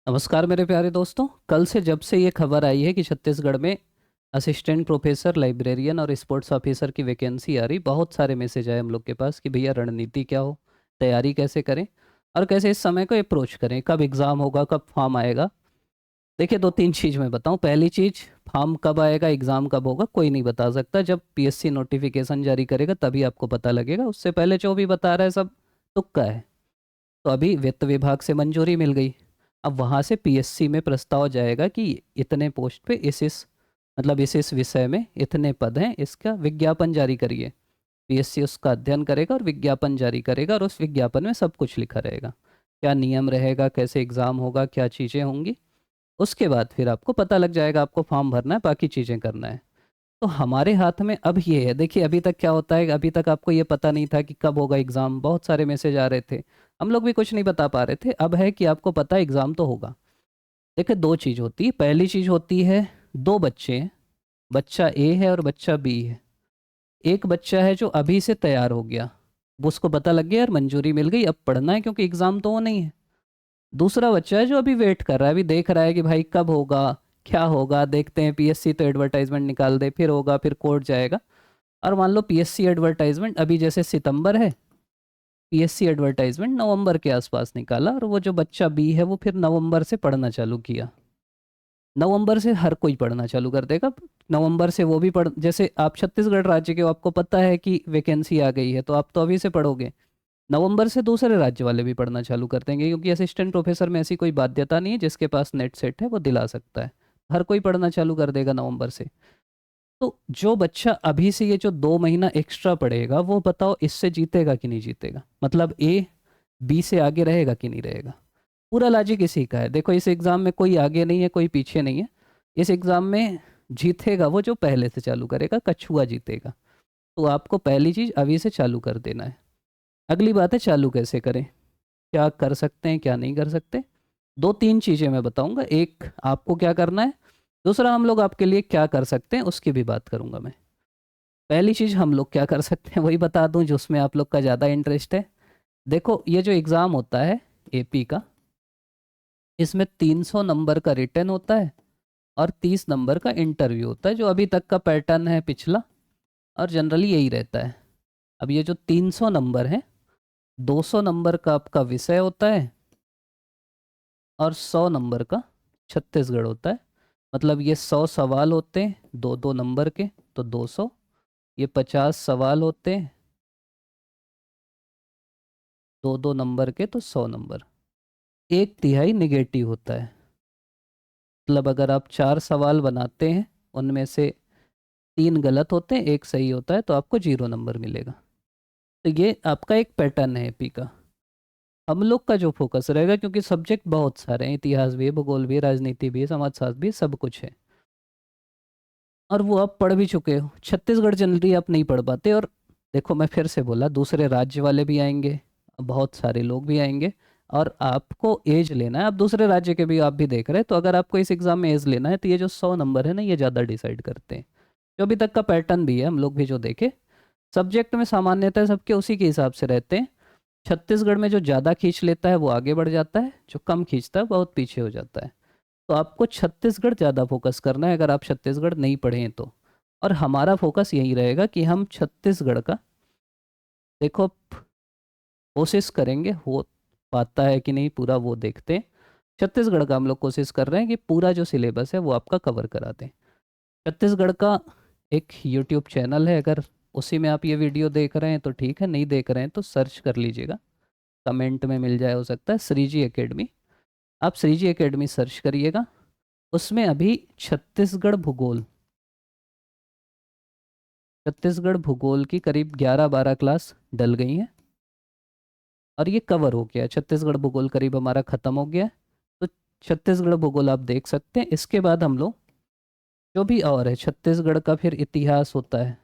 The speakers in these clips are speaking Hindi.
नमस्कार मेरे प्यारे दोस्तों। कल से जब से ये खबर आई है कि छत्तीसगढ़ में असिस्टेंट प्रोफेसर, लाइब्रेरियन और स्पोर्ट्स ऑफिसर की वैकेंसी आ रही, बहुत सारे मैसेज आए हम लोग के पास कि भैया रणनीति क्या हो, तैयारी कैसे करें और कैसे इस समय को अप्रोच करें, कब एग्ज़ाम होगा, कब फॉर्म आएगा। देखिए, दो तीन चीज़ मैं बताऊं। पहली चीज़, फॉर्म कब आएगा, एग्ज़ाम कब होगा, कोई नहीं बता सकता। जब पीएससी नोटिफिकेशन जारी करेगा तभी आपको पता लगेगा। उससे पहले जो भी बता रहा है सब तुक्का है। तो अभी वित्त विभाग से मंजूरी मिल गई। अब वहाँ से पीएससी में प्रस्ताव जाएगा कि इतने पोस्ट पे इस मतलब इस विषय में इतने पद हैं, इसका विज्ञापन जारी करिए। पीएससी उसका अध्ययन करेगा और विज्ञापन जारी करेगा, और उस विज्ञापन में सब कुछ लिखा रहेगा, क्या नियम रहेगा, कैसे एग्ज़ाम होगा, क्या चीज़ें होंगी। उसके बाद फिर आपको पता लग जाएगा, आपको फॉर्म भरना है, बाकी चीज़ें करना है। तो हमारे हाथ में अब ये है। देखिए, अभी तक क्या होता है, अभी तक आपको ये पता नहीं था कि कब होगा एग्ज़ाम, बहुत सारे मैसेज आ रहे थे, हम लोग भी कुछ नहीं बता पा रहे थे। अब है कि आपको पता है एग्ज़ाम तो होगा। देखिए, दो चीज़ होती है। पहली चीज़ होती है, दो बच्चे हैं, बच्चा ए है और बच्चा बी है। एक बच्चा है जो अभी से तैयार हो गया, वो उसको पता लग गया यार मंजूरी मिल गई, अब पढ़ना है क्योंकि एग्ज़ाम तो वो नहीं है। दूसरा बच्चा है जो अभी वेट कर रहा है, अभी देख रहा है कि भाई कब होगा, क्या होगा, देखते हैं, पीएससी तो एडवर्टाइजमेंट निकाल दे, फिर होगा, फिर कोर्ट जाएगा। और मान लो पीएससी एडवर्टाइजमेंट अभी जैसे सितंबर है, पीएससी एडवर्टाइजमेंट नवंबर के आसपास निकाला, और वो जो बच्चा बी है वो फिर नवंबर से पढ़ना चालू किया। नवंबर से हर कोई पढ़ना चालू कर देगा। नवंबर से वो भी पढ़, जैसे आप छत्तीसगढ़ राज्य के हो, आपको पता है कि वैकेंसी आ गई है, तो आप तो अभी से पढ़ोगे। नवंबर से दूसरे राज्य वाले भी पढ़ना चालू कर देंगे, क्योंकि असिस्टेंट प्रोफेसर में ऐसी कोई बाध्यता नहीं है, जिसके पास नेट सेट है वो दिला सकता है। हर कोई पढ़ना चालू कर देगा नवंबर से। तो जो बच्चा अभी से ये जो 2 महीना एक्स्ट्रा पढ़ेगा, वो बताओ इससे जीतेगा कि नहीं जीतेगा, मतलब ए बी से आगे रहेगा कि नहीं रहेगा। पूरा लॉजिक इसी का है। देखो, इस एग्ज़ाम में कोई आगे नहीं है, कोई पीछे नहीं है। इस एग्ज़ाम में जीतेगा वो जो पहले से चालू करेगा, कछुआ जीतेगा। तो आपको पहली चीज़ अभी से चालू कर देना है। अगली बात है, चालू कैसे करें, क्या कर सकते हैं, क्या नहीं कर सकते। दो तीन चीज़ें मैं बताऊंगा, एक आपको क्या करना है, दूसरा हम लोग आपके लिए क्या कर सकते हैं उसकी भी बात करूंगा मैं। पहली चीज़ हम लोग क्या कर सकते हैं वही बता दूं, जिसमें आप लोग का ज़्यादा इंटरेस्ट है। देखो, ये जो एग्ज़ाम होता है एपी का, इसमें 300 नंबर का रिटर्न होता है और 30 नंबर का इंटरव्यू होता है, जो अभी तक का पैटर्न है पिछला, और जनरली यही रहता है। अब ये जो 300 नंबर है, 200 नंबर का आपका विषय होता है और 100 नंबर का छत्तीसगढ़ होता है। मतलब ये 100 सवाल होते हैं 2-2 नंबर के, तो 200। ये 50 सवाल होते हैं 2-2 नंबर के, तो 100 नंबर। एक तिहाई निगेटिव होता है। मतलब अगर आप 4 सवाल बनाते हैं, उनमें से 3 गलत होते हैं, एक सही होता है, तो आपको 0 नंबर मिलेगा। तो ये आपका एक पैटर्न है एपी का। हम लोग का जो फोकस रहेगा, क्योंकि सब्जेक्ट बहुत सारे हैं, इतिहास भी है, भूगोल भी है, राजनीति भी है, समाजशास्त्र भी है, सब कुछ है। और वो आप पढ़ भी चुके हो। छत्तीसगढ़ जनरली आप नहीं पढ़ पाते। और देखो, मैं फिर से बोला, दूसरे राज्य वाले भी आएंगे, बहुत सारे लोग भी आएंगे, और आपको एज लेना है। आप दूसरे राज्य के भी आप भी देख रहे हैं, तो अगर आपको इस एग्ज़ाम में एज लेना है, तो ये जो 100 नंबर है ना, ये ज़्यादा डिसाइड करते हैं। जो अभी तक का पैटर्न भी है, हम लोग भी जो देखे, सब्जेक्ट में सामान्यतः सबके उसी के हिसाब से रहते हैं। छत्तीसगढ़ में जो ज़्यादा खींच लेता है वो आगे बढ़ जाता है, जो कम खींचता है बहुत पीछे हो जाता है। तो आपको छत्तीसगढ़ ज़्यादा फोकस करना है, अगर आप छत्तीसगढ़ नहीं पढ़े हैं तो। और हमारा फोकस यही रहेगा कि हम छत्तीसगढ़ का, देखो, कोशिश करेंगे, हो पाता है कि नहीं पूरा वो देखते हैं। छत्तीसगढ़ का हम लोग कोशिश कर रहे हैं कि पूरा जो सिलेबस है वो आपका कवर करा दें। छत्तीसगढ़ का एक यूट्यूब चैनल है, अगर उसी में आप ये वीडियो देख रहे हैं तो ठीक है, नहीं देख रहे हैं तो सर्च कर लीजिएगा, कमेंट में मिल जाए हो सकता है, श्रीजी एकेडमी। आप श्रीजी एकेडमी सर्च करिएगा। उसमें अभी छत्तीसगढ़ भूगोल की करीब 11-12 क्लास डल गई हैं, और ये कवर हो गया। छत्तीसगढ़ भूगोल करीब हमारा ख़त्म हो गया है। तो छत्तीसगढ़ भूगोल आप देख सकते हैं। इसके बाद हम लोग जो भी और है छत्तीसगढ़ का, फिर इतिहास होता है,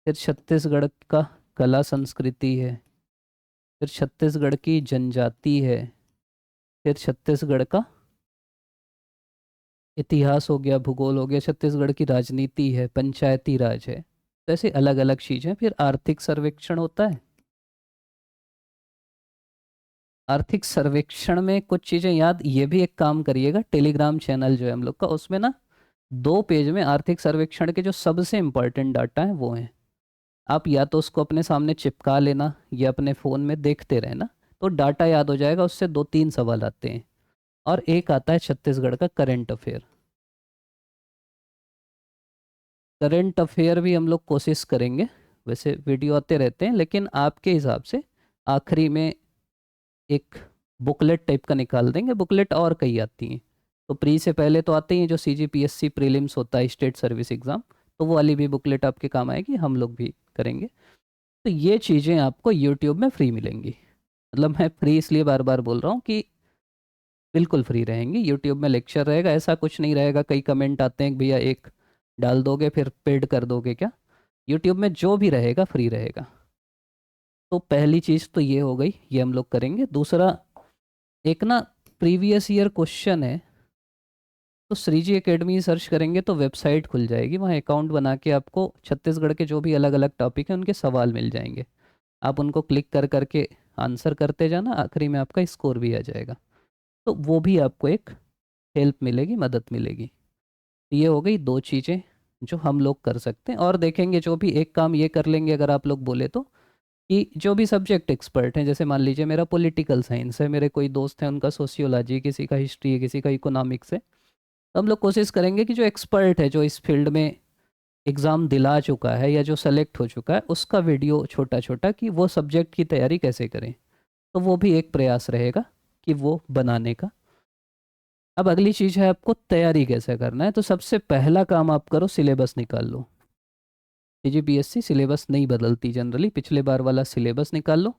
फिर छत्तीसगढ़ का कला संस्कृति है, फिर छत्तीसगढ़ की जनजाति है, फिर छत्तीसगढ़ का इतिहास हो गया, भूगोल हो गया, छत्तीसगढ़ की राजनीति है, पंचायती राज है। तो ऐसे अलग अलग चीज़ें, फिर आर्थिक सर्वेक्षण होता है। आर्थिक सर्वेक्षण में कुछ चीज़ें याद, ये भी एक काम करिएगा, टेलीग्राम चैनल जो है हम लोग का, उसमें ना 2 पेज में आर्थिक सर्वेक्षण के जो सबसे इम्पोर्टेंट डाटा है वो हैं। आप या तो उसको अपने सामने चिपका लेना या अपने फ़ोन में देखते रहना, तो डाटा याद हो जाएगा। उससे 2-3 सवाल आते हैं। और एक आता है छत्तीसगढ़ का करंट अफेयर। करंट अफेयर भी हम लोग कोशिश करेंगे, वैसे वीडियो आते रहते हैं, लेकिन आपके हिसाब से आखिरी में एक बुकलेट टाइप का निकाल देंगे। बुकलेट और कई आती हैं, तो प्री से पहले तो आते ही हैं जो CGPSC प्रीलिम्स होता है, स्टेट सर्विस एग्ज़ाम, तो वो वाली भी बुकलेट आपके काम आएगी, हम लोग भी करेंगे। तो ये चीज़ें आपको यूट्यूब में फ्री मिलेंगी। मतलब मैं फ्री इसलिए बार बार बोल रहा हूँ कि बिल्कुल फ्री रहेंगी। यूट्यूब में लेक्चर रहेगा, ऐसा कुछ नहीं रहेगा। कई कमेंट आते हैं कि भैया एक डाल दोगे फिर पेड कर दोगे क्या। यूट्यूब में जो भी रहेगा फ्री रहेगा। तो पहली चीज़ तो ये हो गई, ये हम लोग करेंगे। दूसरा, एक ना प्रीवियस ईयर क्वेश्चन है, तो श्रीजी एकेडमी सर्च करेंगे तो वेबसाइट खुल जाएगी, वहाँ अकाउंट बना के आपको छत्तीसगढ़ के जो भी अलग अलग टॉपिक हैं उनके सवाल मिल जाएंगे। आप उनको क्लिक कर करके आंसर करते जाना, आखिरी में आपका स्कोर भी आ जाएगा। तो वो भी आपको एक हेल्प मिलेगी, मदद मिलेगी। तो ये हो गई 2 चीज़ें जो हम लोग कर सकते हैं। और देखेंगे जो भी एक काम ये कर लेंगे अगर आप लोग बोले तो, कि जो भी सब्जेक्ट एक्सपर्ट हैं, जैसे मान लीजिए मेरा पॉलिटिकल साइंस है, मेरे कोई दोस्त हैं उनका सोशियोलॉजी, किसी का हिस्ट्री है, किसी का इकोनॉमिक्स है, तो हम लोग कोशिश करेंगे कि जो एक्सपर्ट है, जो इस फील्ड में एग्ज़ाम दिला चुका है या जो सेलेक्ट हो चुका है, उसका वीडियो छोटा छोटा कि वो सब्जेक्ट की तैयारी कैसे करें, तो वो भी एक प्रयास रहेगा कि वो बनाने का। अब अगली चीज़ है आपको तैयारी कैसे करना है। तो सबसे पहला काम आप करो, सिलेबस निकाल लो। CGPSC सिलेबस नहीं बदलती जनरली, पिछले बार वाला सिलेबस निकाल लो।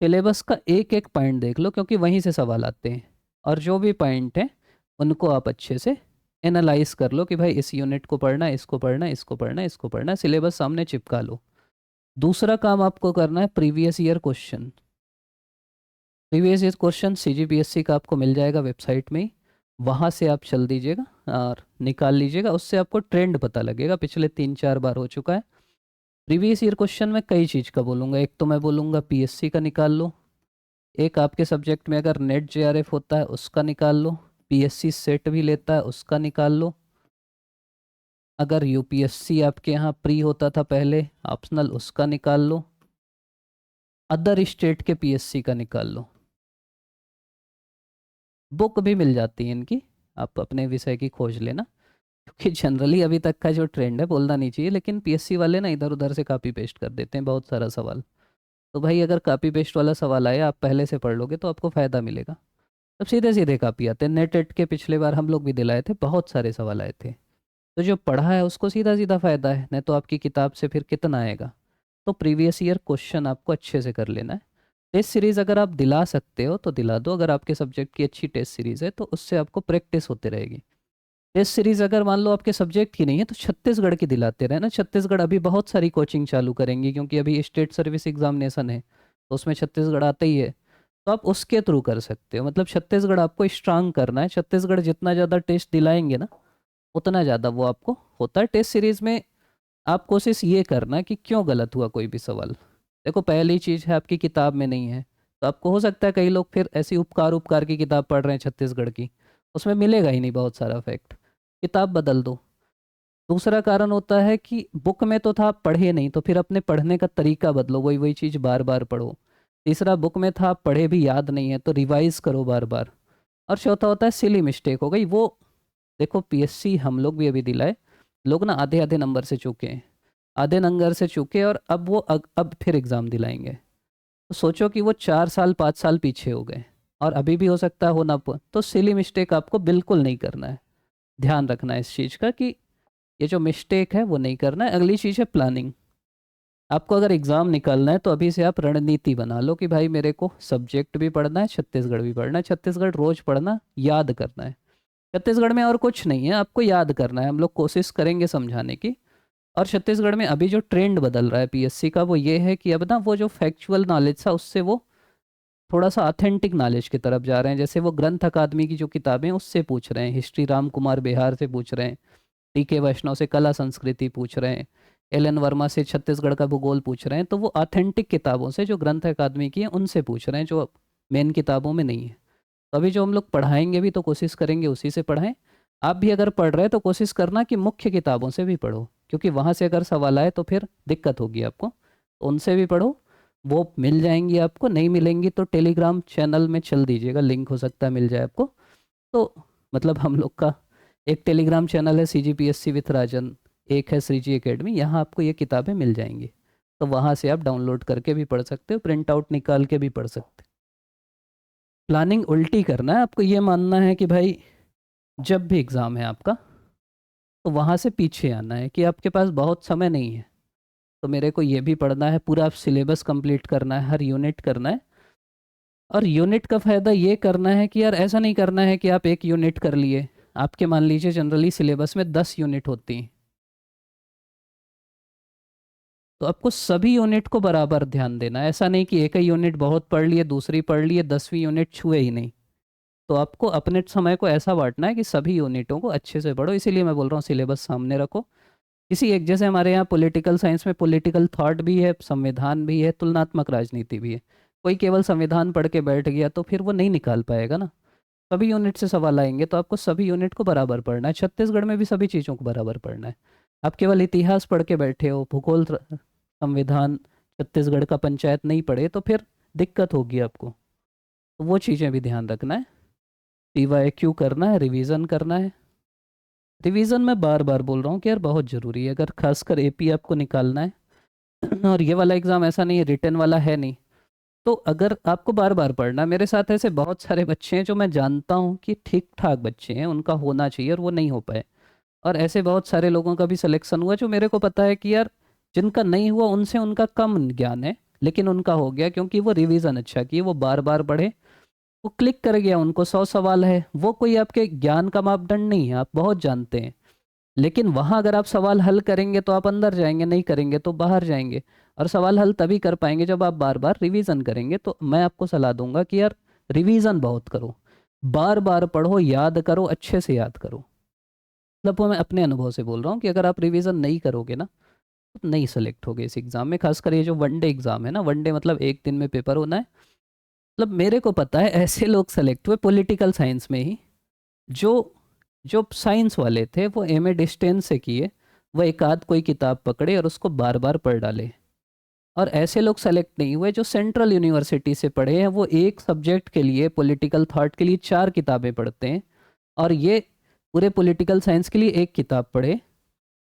सिलेबस का एक एक पॉइंट देख लो, क्योंकि वहीं से सवाल आते हैं। और जो भी पॉइंट हैं उनको आप अच्छे से एनालाइज कर लो कि भाई इस यूनिट को पढ़ना है, इसको पढ़ना है, इसको पढ़ना है, इसको पढ़ना है। सिलेबस सामने चिपका लो। दूसरा काम आपको करना है previous year question. Previous year question CGPSC का आपको मिल जाएगा वेबसाइट में ही, वहाँ से आप चल दीजिएगा और निकाल लीजिएगा। उससे आपको ट्रेंड पता लगेगा, पिछले 3-4 बार हो चुका है। प्रीवियस ईयर क्वेश्चन में कई चीज़ का बोलूँगा। एक तो मैं बोलूँगा PSC का निकाल लो, एक आपके सब्जेक्ट में अगर नेट JRF होता है उसका निकाल लो, PSC सेट भी लेता है उसका निकाल लो, अगर UPSC आपके यहाँ प्री होता था पहले ऑप्शनल, उसका निकाल लो, अदर स्टेट के PSC का निकाल लो। बुक भी मिल जाती है इनकी, आप अपने विषय की खोज लेना। क्योंकि जनरली अभी तक का जो ट्रेंड है, बोलना नहीं चाहिए, लेकिन PSC वाले ना इधर उधर से कॉपी पेस्ट कर देते हैं बहुत सारा सवाल। तो भाई अगर कॉपी पेस्ट वाला सवाल आया, आप पहले से पढ़ लोगे तो आपको फ़ायदा मिलेगा। अब सीधे सीधे कॉपी आते हैं। नेट एट के पिछले बार हम लोग भी दिलाए थे, बहुत सारे सवाल आए थे। तो जो पढ़ा है उसको सीधा सीधा फ़ायदा है, नहीं तो आपकी किताब से फिर कितना आएगा। तो प्रीवियस ईयर क्वेश्चन आपको अच्छे से कर लेना है। टेस्ट सीरीज़ अगर आप दिला सकते हो तो दिला दो, अगर आपके सब्जेक्ट की अच्छी टेस्ट सीरीज़ है तो उससे आपको प्रैक्टिस होती रहेगी। टेस्ट सीरीज़ अगर मान लो आपके सब्जेक्ट की नहीं है तो छत्तीसगढ़ की दिलाते रहना। छत्तीसगढ़ अभी बहुत सारी कोचिंग चालू करेंगी, क्योंकि अभी स्टेट सर्विस एग्जामिनेशन है, तो उसमें छत्तीसगढ़ आता ही है। तो आप उसके थ्रू कर सकते हो। मतलब छत्तीसगढ़ आपको स्ट्रांग करना है। छत्तीसगढ़ जितना ज़्यादा टेस्ट दिलाएंगे ना, उतना ज़्यादा वो आपको होता है। टेस्ट सीरीज़ में आप कोशिश ये करना कि क्यों गलत हुआ कोई भी सवाल। देखो पहली चीज़ है आपकी किताब में नहीं है, तो आपको हो सकता है कई लोग फिर ऐसी उपकार उपकार की किताब पढ़ रहे हैं छत्तीसगढ़ की, उसमें मिलेगा ही नहीं बहुत सारा फैक्ट। किताब बदल दो। दूसरा कारण होता है कि बुक में तो था, आप पढ़े नहीं, तो फिर अपने पढ़ने का तरीका बदलो, वही वही चीज़ बार बार पढ़ो। तीसरा, बुक में था आप पढ़े भी याद नहीं है, तो रिवाइज करो बार बार। और चौथा होता है सिली मिस्टेक हो गई वो। देखो PSC हम लोग भी अभी दिलाए, लोग ना आधे आधे नंबर से चूके हैं, आधे नंबर से चूके, और अब वो अब फिर एग्ज़ाम दिलाएंगे। तो सोचो कि वो 4 साल 5 साल पीछे हो गए, और अभी भी हो सकता है हो ना तो सिली मिस्टेक आपको बिल्कुल नहीं करना है। ध्यान रखना है इस चीज़ का कि ये जो मिस्टेक है वो नहीं करना है। अगली चीज़ है प्लानिंग। आपको अगर एग्ज़ाम निकालना है तो अभी से आप रणनीति बना लो कि भाई मेरे को सब्जेक्ट भी पढ़ना है, छत्तीसगढ़ भी पढ़ना है। छत्तीसगढ़ रोज़ पढ़ना, याद करना है। छत्तीसगढ़ में और कुछ नहीं है, आपको याद करना है। हम लोग कोशिश करेंगे समझाने की। और छत्तीसगढ़ में अभी जो ट्रेंड बदल रहा है PSC का, वो ये है कि अब ना वो जो फैक्चुअल नॉलेज था उससे वो थोड़ा सा ऑथेंटिक नॉलेज की तरफ जा रहे हैं। जैसे वो ग्रंथ अकादमी की जो किताबें हैं उससे पूछ रहे हैं, हिस्ट्री राम कुमार बिहार से पूछ रहे हैं, TK वैष्णव से कला संस्कृति पूछ रहे हैं, LN वर्मा से छत्तीसगढ़ का भूगोल पूछ रहे हैं। तो वो ऑथेंटिक किताबों से जो ग्रंथ अकादमी की है उनसे पूछ रहे हैं, जो मेन किताबों में नहीं है। तो अभी जो हम लोग पढ़ाएंगे भी तो कोशिश करेंगे उसी से पढ़ाएं। आप भी अगर पढ़ रहे हैं तो कोशिश करना कि मुख्य किताबों से भी पढ़ो, क्योंकि वहाँ से अगर सवाल आए तो फिर दिक्कत होगी आपको। तो उनसे भी पढ़ो, वो मिल जाएंगी आपको। नहीं मिलेंगी तो टेलीग्राम चैनल में चल दीजिएगा, लिंक हो सकता है मिल जाए आपको। तो मतलब हम लोग का एक टेलीग्राम चैनल है CGPSC विथ राजन, एक है श्रीजी एकेडमी, यहाँ आपको ये किताबें मिल जाएंगी। तो वहाँ से आप डाउनलोड करके भी पढ़ सकते हो, प्रिंट आउट निकाल के भी पढ़ सकते हो। प्लानिंग उल्टी करना है आपको, ये मानना है कि भाई जब भी एग्ज़ाम है आपका तो वहाँ से पीछे आना है कि आपके पास बहुत समय नहीं है, तो मेरे को ये भी पढ़ना है, पूरा सिलेबस कंप्लीट करना है, हर यूनिट करना है। और यूनिट का फ़ायदा ये करना है कि यार ऐसा नहीं करना है कि आप एक यूनिट कर लिए। आपके मान लीजिए जनरली सिलेबस में 10 यूनिट होती हैं, तो आपको सभी यूनिट को बराबर ध्यान देना है। ऐसा नहीं कि एक ही यूनिट बहुत पढ़ लिए, दूसरी पढ़ लिए, 10वीं यूनिट छुए ही नहीं। तो आपको अपने समय को ऐसा बांटना है कि सभी यूनिटों को अच्छे से पढ़ो। इसीलिए मैं बोल रहा हूँ सिलेबस सामने रखो। किसी एक, जैसे हमारे यहाँ पॉलिटिकल साइंस में पॉलिटिकल थॉट भी है, संविधान भी है, तुलनात्मक राजनीति भी है। कोई केवल संविधान पढ़ के बैठ गया तो फिर वो नहीं निकाल पाएगा ना। सभी यूनिट से सवाल आएंगे, तो आपको सभी यूनिट को बराबर पढ़ना है। छत्तीसगढ़ में भी सभी चीज़ों को बराबर पढ़ना है। आप केवल इतिहास पढ़ के बैठे हो, भूगोल, संविधान, छत्तीसगढ़ का पंचायत नहीं पढ़े तो फिर दिक्कत होगी आपको। तो वो चीज़ें भी ध्यान रखना है। PYQ करना है, रिवीजन करना है। रिवीजन मैं बार बार बोल रहा हूँ कि यार बहुत ज़रूरी है, अगर खासकर AP आपको निकालना है और ये वाला एग्ज़ाम ऐसा नहीं है, रिटर्न वाला है नहीं, तो अगर आपको बार बार पढ़ना है। मेरे साथ ऐसे बहुत सारे बच्चे हैं जो मैं जानता हूँ कि ठीक ठाक बच्चे हैं, उनका होना चाहिए और वो नहीं हो पाए। और ऐसे बहुत सारे लोगों का भी सिलेक्शन हुआ जो मेरे को पता है कि यार जिनका नहीं हुआ उनसे उनका कम ज्ञान है, लेकिन उनका हो गया क्योंकि वो रिवीजन अच्छा किए, वो बार बार पढ़े, वो क्लिक कर गया, उनको 100 सवाल है। वो कोई आपके ज्ञान का मापदंड नहीं है, आप बहुत जानते हैं। लेकिन वहाँ अगर आप सवाल हल करेंगे तो आप अंदर जाएंगे, नहीं करेंगे तो बाहर जाएंगे। और सवाल हल तभी कर पाएंगे जब आप बार बार रिवीजन करेंगे। तो मैं आपको सलाह दूंगा कि यार रिवीजन बहुत करो, बार बार पढ़ो, याद करो, अच्छे से याद करो। मतलब वो मैं अपने अनुभव से बोल रहा हूँ कि अगर आप रिवीजन नहीं करोगे ना तो नहीं सेलेक्ट होगे इस एग्ज़ाम में। खासकर ये जो वनडे एग्ज़ाम है ना, वनडे मतलब एक दिन में पेपर होना है। मतलब मेरे को पता है ऐसे लोग सेलेक्ट हुए पॉलिटिकल साइंस में ही, जो जो साइंस वाले थे वो MA डिस्टेंस से किए, वो एक आध कोई किताब पकड़े और उसको बार बार पढ़ डाले। और ऐसे लोग सेलेक्ट नहीं हुए जो सेंट्रल यूनिवर्सिटी से पढ़े हैं, वो एक सब्जेक्ट के लिए, पॉलिटिकल थॉट के लिए 4 किताबें पढ़ते हैं। और ये पूरे पॉलिटिकल साइंस के लिए एक किताब पढ़े।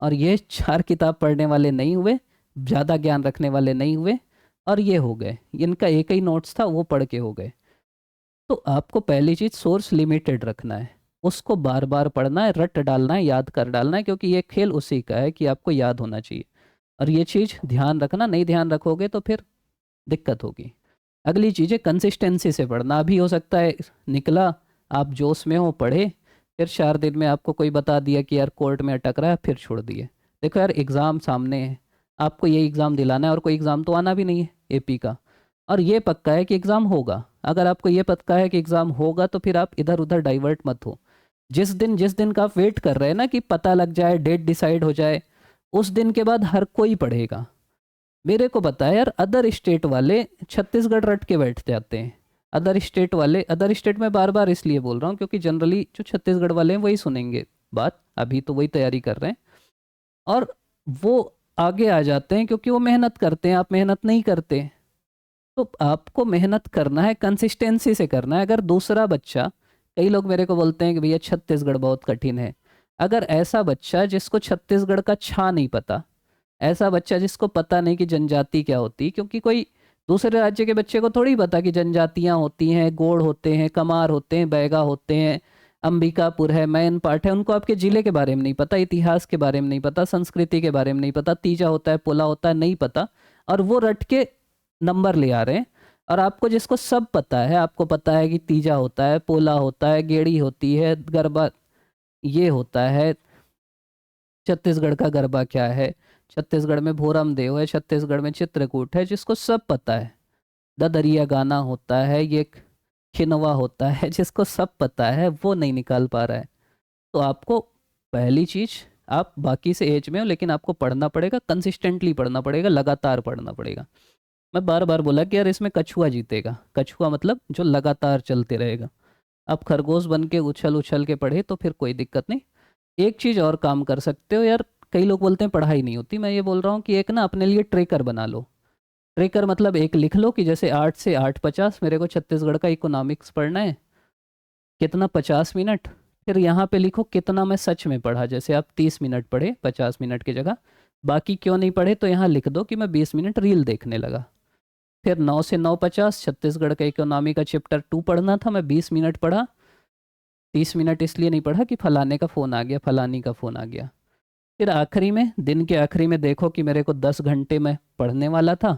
और ये 4 किताब पढ़ने वाले नहीं हुए, ज़्यादा ज्ञान रखने वाले नहीं हुए, और ये हो गए, इनका एक ही नोट्स था वो पढ़ के हो गए। तो आपको पहली चीज़ सोर्स लिमिटेड रखना है, उसको बार बार पढ़ना है, रट डालना है, याद कर डालना है, क्योंकि ये खेल उसी का है कि आपको याद होना चाहिए। और ये चीज़ ध्यान रखना, नहीं ध्यान रखोगे तो फिर दिक्कत होगी। अगली चीज़ है कंसिस्टेंसी से पढ़ना। अभी हो सकता है निकला, आप जोश में हो, पढ़े, फिर 4 दिन में आपको कोई बता दिया कि यार कोर्ट में अटक रहा है, फिर छोड़ दिए। देखो यार एग्ज़ाम सामने है, आपको ये एग्ज़ाम दिलाना है, और कोई एग्ज़ाम तो आना भी नहीं है AP का। और ये पक्का है कि एग्ज़ाम होगा। अगर आपको ये पक्का है कि एग्ज़ाम होगा तो फिर आप इधर उधर डाइवर्ट मत हो। जिस दिन का आप वेट कर रहे हैं ना कि पता लग जाए, डेट डिसाइड हो जाए, उस दिन के बाद हर कोई पढ़ेगा। मेरे को पता है यार, अदर स्टेट वाले छत्तीसगढ़ रट के बैठ जाते हैं। अदर स्टेट वाले, अदर स्टेट में बार बार इसलिए बोल रहा हूँ क्योंकि जनरली जो छत्तीसगढ़ वाले हैं वही सुनेंगे बात, अभी तो वही तैयारी कर रहे हैं। और वो आगे आ जाते हैं क्योंकि वो मेहनत करते हैं, आप मेहनत नहीं करते। तो आपको मेहनत करना है, कंसिस्टेंसी से करना है। अगर दूसरा बच्चा, कई लोग मेरे को बोलते हैं कि भैया छत्तीसगढ़ बहुत कठिन है। अगर ऐसा बच्चा जिसको छत्तीसगढ़ का छा नहीं पता, ऐसा बच्चा जिसको पता नहीं कि जनजाति क्या होती, क्योंकि कोई दूसरे राज्य के बच्चे को थोड़ी पता कि जनजातियां होती हैं, गोड़ होते हैं, कमार होते हैं, बैगा होते हैं, अंबिकापुर है, मैन पाट है। उनको आपके जिले के बारे में नहीं पता, इतिहास के बारे में नहीं पता, संस्कृति के बारे में नहीं पता, तीजा होता है, पोला होता है, नहीं पता। और वो रट के नंबर ले आ रहे हैं। और आपको जिसको सब पता है, आपको पता है कि तीजा होता है, पोला होता है, गेड़ी होती है, गरबा ये होता है, छत्तीसगढ़ का गरबा क्या है, छत्तीसगढ़ में भोरम देव है, छत्तीसगढ़ में चित्रकूट है, जिसको सब पता है, ददरिया गाना होता है, ये खिनवा होता है, जिसको सब पता है वो नहीं निकाल पा रहा है। तो आपको पहली चीज, आप बाकी से एज में हो लेकिन आपको पढ़ना पड़ेगा, कंसिस्टेंटली पढ़ना पड़ेगा, लगातार पढ़ना पड़ेगा। मैं बार बार बोला कि यार इसमें कछुआ जीतेगा, कछुआ मतलब जो लगातार चलते रहेगा। आप खरगोश बन के उछल उछल के पढ़े तो फिर कोई दिक्कत नहीं। एक चीज़ और काम कर सकते हो यार, कई लोग बोलते हैं पढ़ाई नहीं होती, मैं ये बोल रहा हूँ कि एक ना अपने लिए ट्रेकर बना लो। ट्रेकर मतलब एक लिख लो कि जैसे 8 से 8:50 मेरे को छत्तीसगढ़ का इकोनॉमिक्स पढ़ना है, कितना 50 मिनट। फिर यहाँ पे लिखो कितना मैं सच में पढ़ा, जैसे आप 30 मिनट पढ़े 50 मिनट की जगह, बाकी क्यों नहीं पढ़े तो यहाँ लिख दो कि मैं 20 मिनट रील देखने लगा। फिर 9 से 9:50 छत्तीसगढ़ का इकोनॉमी का चैप्टर 2 पढ़ना था, मैं 20 मिनट पढ़ा। 30 मिनट इसलिए नहीं पढ़ा कि फलाने का फ़ोन आ गया, फलानी का फ़ोन आ गया। फिर आखिरी में, दिन के आखिरी में देखो कि मेरे को 10 घंटे में पढ़ने वाला था,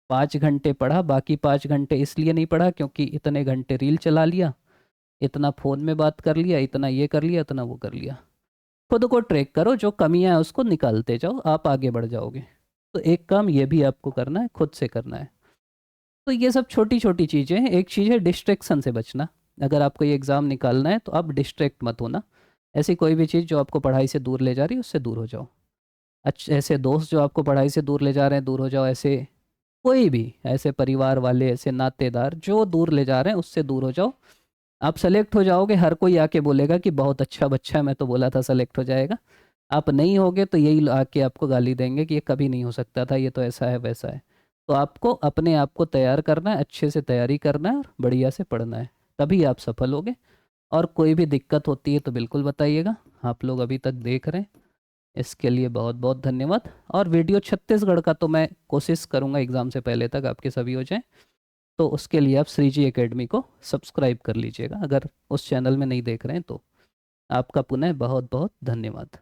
5 घंटे पढ़ा, बाकी 5 घंटे इसलिए नहीं पढ़ा क्योंकि इतने घंटे रील चला लिया, इतना फ़ोन में बात कर लिया, इतना ये कर लिया, इतना वो कर लिया। खुद को ट्रैक करो, जो कमियां हैं उसको निकालते जाओ, आप आगे बढ़ जाओगे। तो एक काम ये भी आपको करना है, खुद से करना है। तो ये सब छोटी छोटी चीज़ें हैं। एक चीज़ है डिस्ट्रैक्शन से बचना। अगर आपको ये एग्ज़ाम निकालना है तो आप डिस्ट्रैक्ट मत होना। ऐसी कोई भी चीज़ जो आपको पढ़ाई से दूर ले जा रही है उससे दूर हो जाओ। अच्छे ऐसे दोस्त जो आपको पढ़ाई से दूर ले जा रहे हैं, दूर हो जाओ। ऐसे कोई भी ऐसे परिवार वाले, ऐसे नातेदार जो दूर ले जा रहे हैं उससे दूर हो जाओ। आप सेलेक्ट हो जाओगे, हर कोई आके बोलेगा कि बहुत अच्छा बच्चा है, मैं तो बोला था सेलेक्ट हो जाएगा। आप नहीं होगे तो यही आके आपको गाली देंगे कि ये कभी नहीं हो सकता था, ये तो ऐसा है वैसा है। तो आपको अपने आप को तैयार करना है, अच्छे से तैयारी करना है और बढ़िया से पढ़ना है, तभी आप सफल होगे। और कोई भी दिक्कत होती है तो बिल्कुल बताइएगा। आप लोग अभी तक देख रहे हैं, इसके लिए बहुत बहुत धन्यवाद। और वीडियो छत्तीसगढ़ का तो मैं कोशिश करूँगा एग्ज़ाम से पहले तक आपके सभी हो जाएं। तो उसके लिए आप श्री जी एकेडमी को सब्सक्राइब कर लीजिएगा, अगर उस चैनल में नहीं देख रहे हैं तो। आपका पुनः बहुत बहुत धन्यवाद।